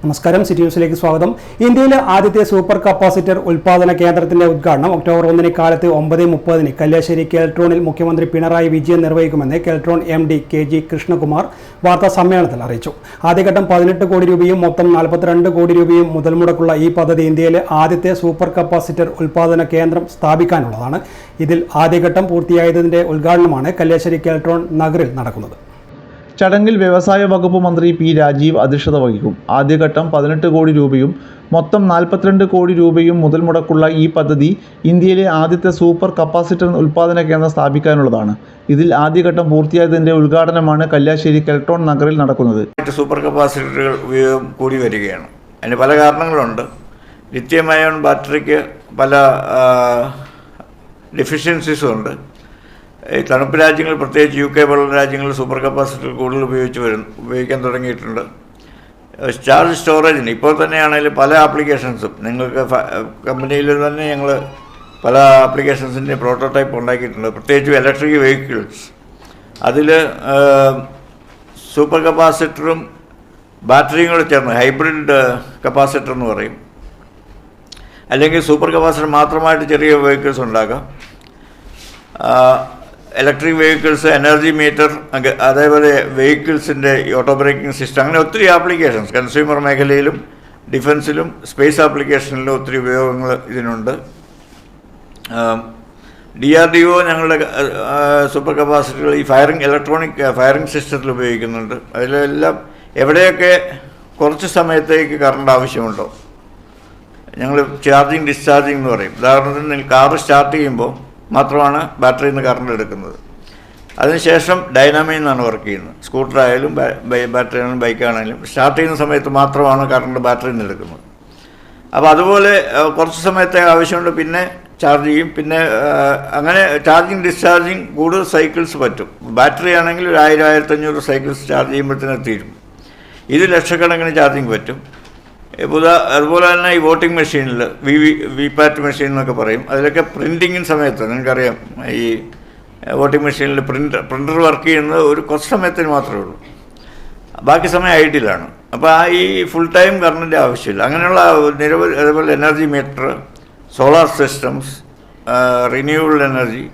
നമസ്കാരം, സിറ്റി ന്യൂസിലേക്ക് സ്വാഗതം. ഇന്ത്യയിലെ ആദ്യത്തെ സൂപ്പർ കപ്പാസിറ്റർ ഉൽപാദന കേന്ദ്രത്തിന്റെ ഉദ്ഘാടനം ഒക്ടോബർ 1 കാലത്ത് 9:30 കല്യാശ്ശേരി കെൽട്രോണിൽ മുഖ്യമന്ത്രി പിണറായി വിജയൻ നിർവഹിക്കുമെന്ന് കെൽട്രോൺ MD KG കൃഷ്ണകുമാർ വാർത്താ സമ്മേളനത്തിൽ അറിയിച്ചു. ആദ്യഘട്ടം 18 കോടി രൂപയും മൊത്തം 42 കോടി രൂപയും മുതൽ മുടക്കുള്ള ഈ പദ്ധതി ഇന്ത്യയിലെ ആദ്യത്തെ സൂപ്പർ കപ്പാസിറ്റർ ഉൽപാദന കേന്ദ്രം സ്ഥാപിക്കാനുള്ളതാണ്. ഇതിൽ ആദ്യഘട്ടം പൂർത്തിയായതിന്റെ ഉദ്ഘാടനമാണ് കല്യാശ്ശേരി കെൽട്രോൺ നഗറിൽ നടക്കുന്നത്. ചടങ്ങിൽ വ്യവസായ വകുപ്പ് മന്ത്രി P. രാജീവ് അധ്യക്ഷത വഹിക്കും. ആദ്യഘട്ടം 18 കോടി രൂപയും മൊത്തം 42 കോടി രൂപയും മുതൽ മുടക്കുള്ള ഈ പദ്ധതി ഇന്ത്യയിലെ ആദ്യത്തെ സൂപ്പർ കപ്പാസിറ്റർ ഉൽപാദന കേന്ദ്രം സ്ഥാപിക്കാനുള്ളതാണ്. ഇതിൽ ആദ്യഘട്ടം പൂർത്തിയായതിൻ്റെ ഉദ്ഘാടനമാണ് കല്യാശ്ശേരി കെൽട്രോൺ നഗറിൽ നടക്കുന്നത്. സൂപ്പർ കപ്പാസിറ്ററുകൾ ഉപയോഗം കൂടി വരികയാണ്. അതിന് പല കാരണങ്ങളുണ്ട്. ലിഥിയം അയോൺ ബാറ്ററിക്ക് പല ഡെഫിഷ്യൻസീസും ഉണ്ട്. തണുപ്പ് രാജ്യങ്ങൾ, പ്രത്യേകിച്ച് UK പോലുള്ള രാജ്യങ്ങളിൽ സൂപ്പർ കപ്പാസിറ്റർ കൂടുതൽ ഉപയോഗിക്കാൻ തുടങ്ങിയിട്ടുണ്ട്. ചാർജ് സ്റ്റോറേജിന് ഇപ്പോൾ തന്നെയാണെങ്കിലും പല ആപ്ലിക്കേഷൻസും നിങ്ങൾക്ക് കമ്പനിയിൽ തന്നെ ഞങ്ങൾ പല ആപ്ലിക്കേഷൻസിൻ്റെ പ്രോട്ടോടൈപ്പ് ഉണ്ടാക്കിയിട്ടുണ്ട്. പ്രത്യേകിച്ച് ഇലക്ട്രിക് വെഹിക്കിൾസ്, അതിൽ സൂപ്പർ കപ്പാസിറ്ററും ബാറ്ററിയും കൂടെ ചേർന്ന് ഹൈബ്രിഡ് കപ്പാസിറ്റർ എന്ന് പറയും. അല്ലെങ്കിൽ സൂപ്പർ കപ്പാസിറ്റർ മാത്രമായിട്ട് ചെറിയ വെഹിക്കിൾസ് ഉണ്ടാക്കാം. ഇലക്ട്രിക് വെഹിക്കിൾസ്, എനർജി മീറ്റർ, അതേപോലെ വെഹിക്കിൾസിൻ്റെ ഓട്ടോ ബ്രേക്കിംഗ് സിസ്റ്റം, അങ്ങനെ ഒത്തിരി ആപ്ലിക്കേഷൻസ് കൺസ്യൂമർ മേഖലയിലും ഡിഫൻസിലും സ്പേസ് ആപ്ലിക്കേഷനിലും ഒത്തിരി ഉപയോഗങ്ങൾ ഇതിനുണ്ട്. DRDO ഞങ്ങളുടെ സൂപ്പർ കപ്പാസിറ്ററുകൾ ഈ ഇലക്ട്രോണിക് ഫയറിംഗ് സിസ്റ്റത്തിൽ ഉപയോഗിക്കുന്നുണ്ട്. അതിലെല്ലാം എവിടെയൊക്കെ കുറച്ച് സമയത്തേക്ക് കറണ്ട് ആവശ്യമുണ്ടോ, ഞങ്ങൾ ചാർജിങ് ഡിസ്ചാർജിങ് എന്ന് പറയും. ഉദാഹരണത്തിന് കാറ് സ്റ്റാർട്ട് ചെയ്യുമ്പോൾ മാത്രമാണ് ബാറ്ററിയിൽ നിന്ന് കറണ്ട് എടുക്കുന്നത്. അതിനുശേഷം ഡൈനാമയിൽ നിന്നാണ് വർക്ക് ചെയ്യുന്നത്. സ്കൂട്ടറായാലും ബാറ്ററി ആണെങ്കിലും ബൈക്കാണെങ്കിലും സ്റ്റാർട്ട് ചെയ്യുന്ന സമയത്ത് മാത്രമാണ് കറണ്ട് ബാറ്ററിയിൽ നിന്ന് എടുക്കുന്നത്. അപ്പോൾ അതുപോലെ കുറച്ച് സമയത്തെ ആവശ്യമുണ്ട്, പിന്നെ ചാർജ് ചെയ്യും. പിന്നെ അങ്ങനെ ചാർജിങ് ഡിസ്ചാർജിങ് കൂടുതൽ സൈക്കിൾസ് പറ്റും. ബാറ്ററി ആണെങ്കിൽ 1000-1500 സൈക്കിൾസ് ചാർജ് ചെയ്യുമ്പോഴത്തേന് തീരും. ഇത് ലക്ഷക്കണക്കിന് ചാർജിങ് പറ്റും. അതുപോലെ തന്നെ ഈ വോട്ടിംഗ് മെഷീനിൽ VVPAT മെഷീൻ എന്നൊക്കെ പറയും. അതിലൊക്കെ പ്രിൻറ്റിങ്ങിന് സമയത്ത് നിങ്ങൾക്കറിയാം, ഈ വോട്ടിംഗ് മെഷീനിൽ പ്രിൻ്റർ വർക്ക് ചെയ്യുന്നത് ഒരു കുറച്ച് സമയത്തിന് മാത്രമേ ഉള്ളൂ. ബാക്കി സമയം ഐഡിയലാണ്. അപ്പോൾ ഈ ഫുൾ ടൈം കറണ്ടിൻ്റെ ആവശ്യമില്ല. അങ്ങനെയുള്ള നിരവധി, അതേപോലെ energy meter, solar systems, renewable energy,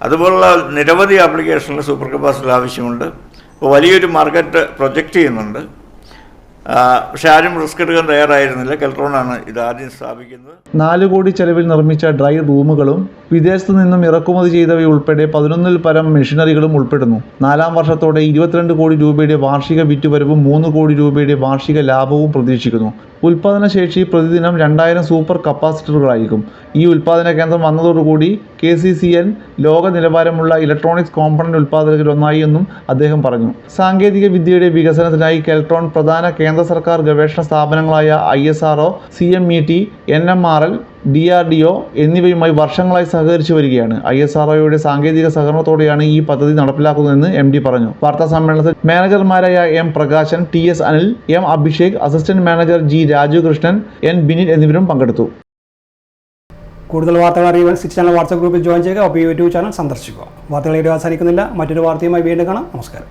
അതുപോലുള്ള നിരവധി ആപ്ലിക്കേഷനിൽ സൂപ്പർ കപ്പാസിറ്റർ ആവശ്യമുണ്ട്. അപ്പോൾ വലിയൊരു മാർക്കറ്റ് പ്രൊജക്റ്റ് ചെയ്യുന്നുണ്ട്. പക്ഷെ ആരും റിസ്ക് എടുക്കാൻ തയ്യാറായിരുന്നില്ല. കെൽട്രോണാണ് ഇത് ആദ്യം സ്ഥാപിക്കുന്നത്. 4 കോടി ചെലവിൽ നിർമ്മിച്ച ഡ്രൈ റൂമുകളും വിദേശത്തു നിന്നും ഇറക്കുമതി ചെയ്തവയുൾപ്പെടെ 11 പരം മെഷീനറികളും ഉൾപ്പെടുന്നു. 4ാം വർഷത്തോടെ 22 കോടി രൂപയുടെ വാർഷിക വിറ്റുവരവും 3 കോടി രൂപയുടെ വാർഷിക ലാഭവും പ്രതീക്ഷിക്കുന്നു. ഉൽപ്പാദന ശേഷി പ്രതിദിനം 2000 സൂപ്പർ കപ്പാസിറ്ററുകളായിരിക്കും. ഈ ഉൽപ്പാദന കേന്ദ്രം വന്നതോടുകൂടി KCCL ലോക നിലവാരമുള്ള ഇലക്ട്രോണിക്സ് കോമ്പണന്റ് ഉൽപ്പാദകരിലൊന്നായി എന്നും അദ്ദേഹം പറഞ്ഞു. സാങ്കേതിക വിദ്യയുടെ വികസനത്തിനായി കെൽട്രോൺ പ്രധാന കേന്ദ്ര സർക്കാർ ഗവേഷണ സ്ഥാപനങ്ങളായ ISRO, CMET, NMRL, DRDO എന്നിവയുമായി വർഷങ്ങളായി സഹകരിച്ചു വരികയാണ്. ISROയുടെ സാങ്കേതിക സഹകരണത്തോടെയാണ് ഈ പദ്ധതി നടപ്പിലാക്കുന്നതെന്ന് MD പറഞ്ഞു. വാർത്താ സമ്മേളനത്തിൽ മാനേജർമാരായ M. Prakashan, TS Anil, M. Abhishek, assistant manager G. രാജുകൃഷ്ണൻ, N. Binil എന്നിവരും പങ്കെടുത്തു. കൂടുതൽ വാർത്തകൾ അറിയുവാൻ സിറ്റി ചാനൽ വാട്സ്ആപ്പ് ഗ്രൂപ്പിൽ ജോയിൻ ചെയ്യുക. ഒപ്പം YouTube ചാനൽ സന്ദർശിക്കുക. വാർത്തകൾ ഇവിടെ അവസാനിക്കുന്നില്ല. മറ്റൊരു വാർത്തയുമായി വീണ്ടും കാണാം. നമസ്കാരം.